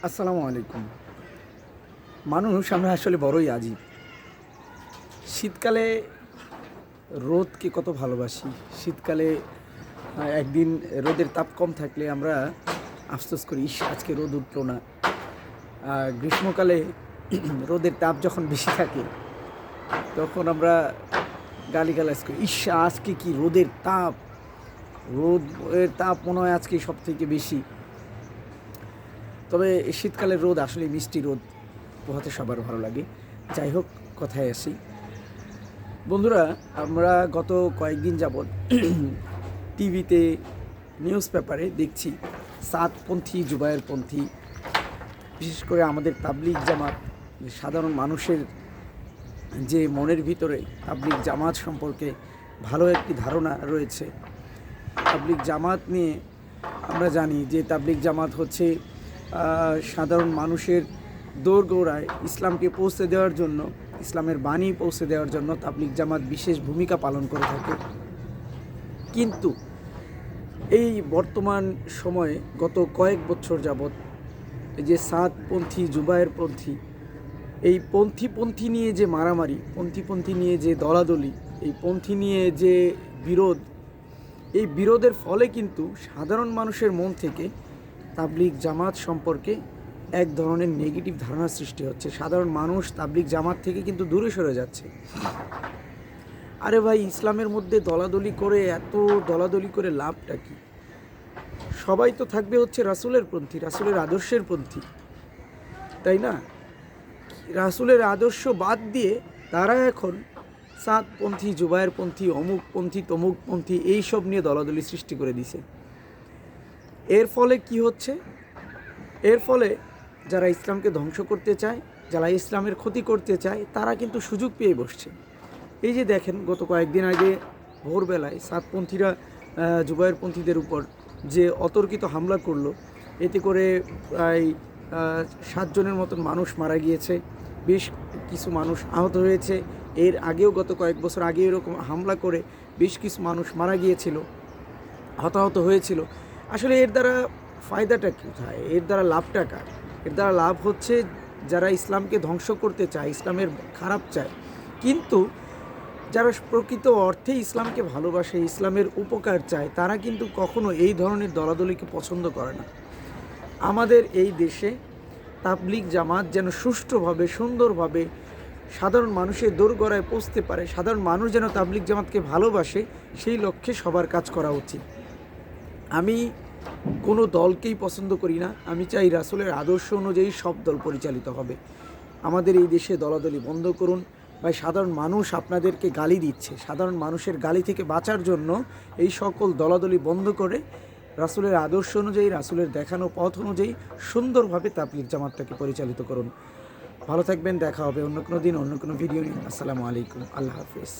আসসালামু আলাইকুম। মানুষ আমরা আসলে বড়ই আজীব। শীতকালে রোদকে কত ভালোবাসি। শীতকালে একদিন রোদের তাপ কম থাকলে আমরা আফসোস করি, ইস আজকে রোদ উঠলো না। গ্রীষ্মকালে রোদের তাপ যখন বেশি থাকে তখন আমরা গালিগালাজ করি, ইস আজকে কি রোদের তাপ, রোদের তাপ মনে হয় আজকে সব থেকে বেশি। তবে শীতকালের রোদ আসলে মিষ্টি রোদ, পোহাতে সবার ভালো লাগে। যাই হোক, কথায় আসি। বন্ধুরা, আমরা গত কয়েকদিন যাবৎ টিভিতে, নিউজ পেপারে দেখছি সাতপন্থী, জুবায়েরপন্থী, বিশেষ করে আমাদের তাবলিগ জামাত, সাধারণ মানুষের যে মনের ভিতরে তাবলিগ জামাত সম্পর্কে ভালো একটি ধারণা রয়েছে। তাবলিগ জামাত নিয়ে আমরা জানি যে তাবলিগ জামাত হচ্ছে সাধারণ মানুষের দোরগোড়ায় ইসলামকে পৌঁছে দেওয়ার জন্য, ইসলামের বাণী পৌঁছে দেওয়ার জন্য তাবলিগ জামাত বিশেষ ভূমিকা পালন করে থাকে। কিন্তু এই বর্তমান সময়ে গত কয়েক বছর যাবৎ এই যে সাতপন্থী, জুবায়েরপন্থী, এই পন্থী নিয়ে যে মারামারি, পন্থী নিয়ে যে দলাদলি, এই পন্থী নিয়ে যে বিরোধ, এই বিরোধের ফলে কিন্তু সাধারণ মানুষের মন থেকে তাবলিগ জামাত সম্পর্কে এক ধরনের নেগেটিভ ধারণা সৃষ্টি হচ্ছে। সাধারণ মানুষ তাবলিগ জামাত থেকে কিন্তু দূরে সরে যাচ্ছে। আরে ভাই, ইসলামের মধ্যে দলাদলি করে, এত দলাদলি করে লাভটা কি? সবাই তো থাকবে হচ্ছে রাসূলের পন্থী, রাসূলের আদর্শের পন্থী, তাই না? রাসূলের আদর্শ বাদ দিয়ে তারা এখন সাতপন্থী, জুবায়েরপন্থী, অমুকপন্থী, তমুকপন্থী এইসব নিয়ে দলাদলি সৃষ্টি করে দিছে। এর ফলে কি হচ্ছে? এর ফলে যারা ইসলামকে ধ্বংস করতে চায়, যারা ইসলামের ক্ষতি করতে চায়, তারা কিন্তু সুযোগ পেয়ে বসছে। এই যে দেখেন, গত কয়েকদিন আগে ভোরবেলায় সাতপন্থীরা জুবায়েরপন্থীদের উপর যে অতর্কিত হামলা করলো, এতে করে প্রায় 7 জনের মতন মানুষ মারা গিয়েছে, বেশ কিছু মানুষ আহত হয়েছে। এর আগেও গত কয়েক বছর আগে এরকম হামলা করে বেশ কিছু মানুষ মারা গিয়েছিল, হতাহত হয়েছিল। আসলে এর দ্বারা ফায়দাটা কোথায়? এর দ্বারা লাভটা কার? এর দ্বারা লাভ হচ্ছে যারা ইসলামকে ধ্বংস করতে চায়, ইসলামের খারাপ চায়, কিন্তু যারা প্রকৃত অর্থে ইসলামকে ভালোবাসে, ইসলামের উপকার চায়, তারা কিন্তু কখনো এই ধরনের দলাদলিকে পছন্দ করে না। আমাদের এই দেশে তাবলিগ জামাত যেন সুষ্ঠুভাবে, সুন্দরভাবে সাধারণ মানুষের দোরগোড়ায় পৌঁছতে পারে, সাধারণ মানুষ যেন তাবলিগ জামাতকে ভালোবাসে, সেই লক্ষ্যে সবার কাজ করা উচিত। আমি কোনো দলকেই পছন্দ করি না। আমি চাই রাসূলের আদর্শ অনুযায়ী সব দল পরিচালিত হবে। আমাদের এই দেশে দলাদলি বন্ধ করুন। ভাই, সাধারণ মানুষ আপনাদেরকে গালি দিচ্ছে, সাধারণ মানুষের গালি থেকে বাঁচার জন্য এই সকল দলাদলি বন্ধ করে রাসূলের আদর্শ অনুযায়ী, রাসূলের দেখানো পথ অনুযায়ী সুন্দরভাবে তাবলিগ জামাতটাকে পরিচালিত করুন। ভালো থাকবেন, দেখা হবে অন্য কোনো দিন, অন্য কোনো ভিডিও নিয়ে। আসসালামু আলাইকুম, আল্লাহ হাফিজ।